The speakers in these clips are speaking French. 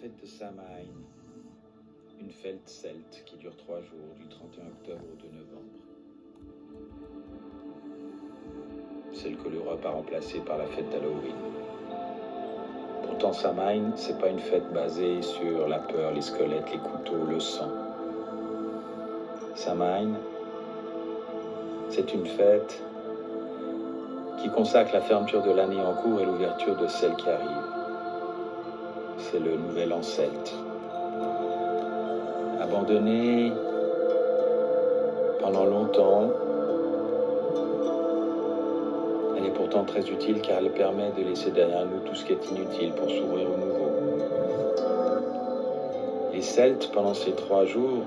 fête de Samhain, une fête celte qui dure 3 jours, du 31 octobre au 2 novembre. Celle que l'Europe a remplacée par la fête d'Halloween. Pourtant, Samhain, c'est pas une fête basée sur la peur, les squelettes, les couteaux, le sang. Samhain, c'est une fête qui consacre la fermeture de l'année en cours et l'ouverture de celle qui arrive. C'est le nouvel an celte. Abandonné pendant longtemps, elle est pourtant très utile car elle permet de laisser derrière nous tout ce qui est inutile pour s'ouvrir au nouveau. Les Celtes, pendant ces 3 jours,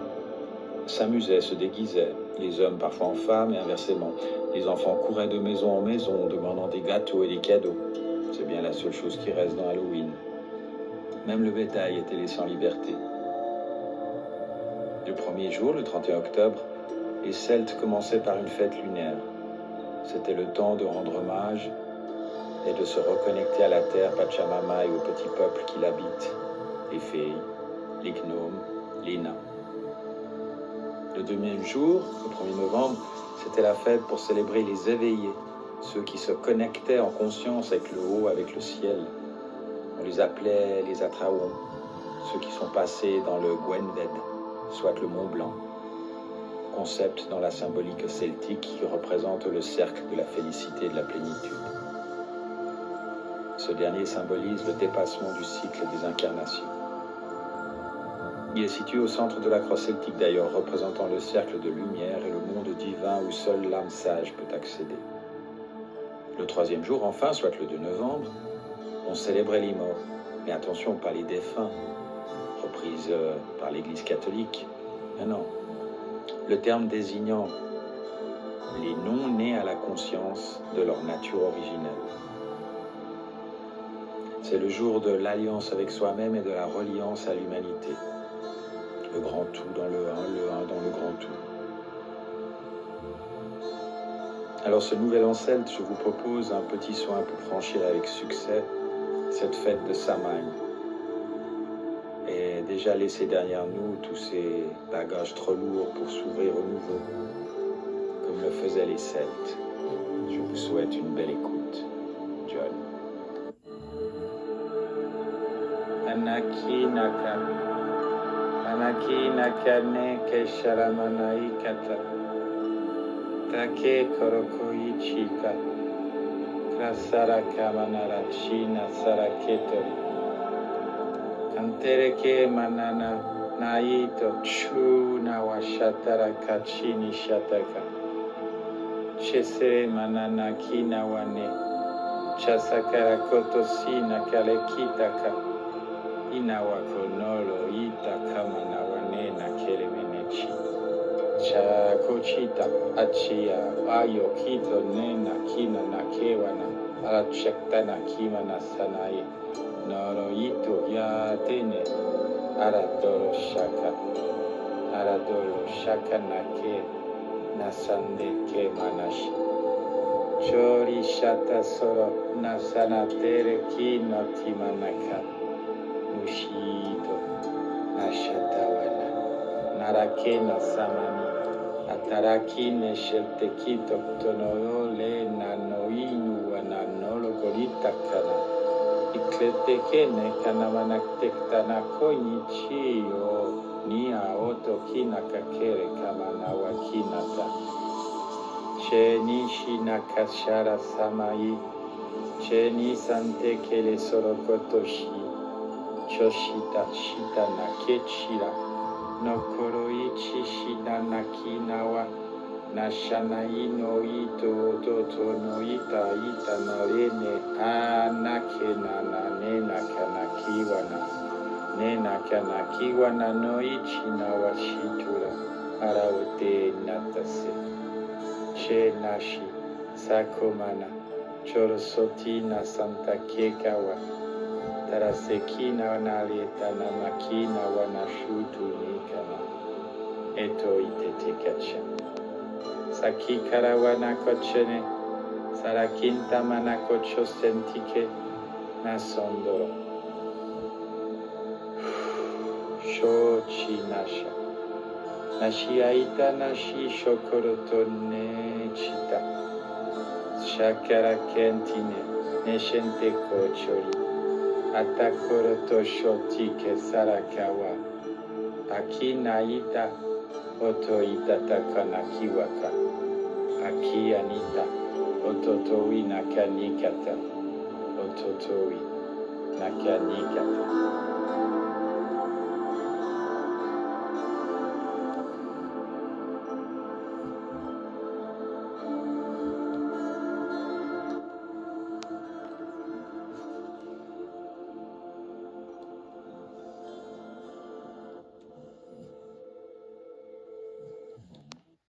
s'amusaient, se déguisaient, les hommes parfois en femmes et inversement. Les enfants couraient de maison en maison, demandant des gâteaux et des cadeaux. C'est bien la seule chose qui reste dans Halloween. Même le bétail était laissé en liberté. Le premier jour, le 31 octobre, les Celtes commençaient par une fête lunaire. C'était le temps de rendre hommage et de se reconnecter à la terre Pachamama et aux petits peuples qui l'habitent, les fées, les gnomes, les nains. Le deuxième jour, le 1er novembre, c'était la fête pour célébrer les éveillés, ceux qui se connectaient en conscience avec le haut, avec le ciel. On les appelait les Atraouons, ceux qui sont passés dans le Gwenved, soit le Mont Blanc, concept dans la symbolique celtique qui représente le cercle de la félicité et de la plénitude. Ce dernier symbolise le dépassement du cycle des incarnations. Il est situé au centre de la croix celtique d'ailleurs, représentant le cercle de lumière et le monde divin où seule l'âme sage peut accéder. Le 3e jour, enfin, soit le 2 novembre, on célébrait les morts. Mais attention, pas les défunts, reprise par l'Église catholique. Non. Le terme désignant les non-nés à la conscience de leur nature originelle. C'est le jour de l'alliance avec soi-même et de la reliance à l'humanité. Le grand tout dans le un dans le grand tout. Alors ce nouvel an celte, je vous propose un petit soin pour franchir avec succès cette fête de Samhain. Et déjà laisser derrière nous tous ces bagages trop lourds pour s'ouvrir au nouveau, comme le faisaient les Celtes. Je vous souhaite une belle écoute. John. Anaki naka ne ke sharamanai kata. Take korokoi chika. Krasara kamanara china saraketori. Kantereke manana naito chuna washatara kachini shataka. Chesere manana kina wane. Chasakara kotosina kalekitaka. Inawa konolo ita kamana wane na kelemenechi. Chakochita achia ayo kito nena kina na kewana. Arachaktana kima na sanae. Noro ito ya tene aradoro shaka nake nasande ke manashi chori shata soro nasanatere ki no timanaka nushito nashatawana narake no samani ataraki ne sheltekito tonoyo le nanoinu wa nanolo gorita kana Ikletekene kanamanak-tektana koichiyo nia oto kinakakere kamanawa kinata. Che nishi nakashara samai. Che ni sante kele sorokotoshi. Choshita shita nakechira. Nokoroichi shida nakinawa. Nashanai no ito toto no ita narene anake nena kanakiwana no ichi na washitura araute natase che nashi sakomana chorosoti na santa kekawa tarasekina nalieta na makina wanashutu nikana eto itetekacha Saki karawana kochene, sarakinta mana kocho sentike, nasondoro. shochi nasha. Nashi aita nashi shokorotone chita. Shakara kentine neshente kochori. Atakoroto shoti ke sarakawa. Aki naita oto itataka nakiwaka. Aki anita ototoi nakanikata. Ototoi nakanikata.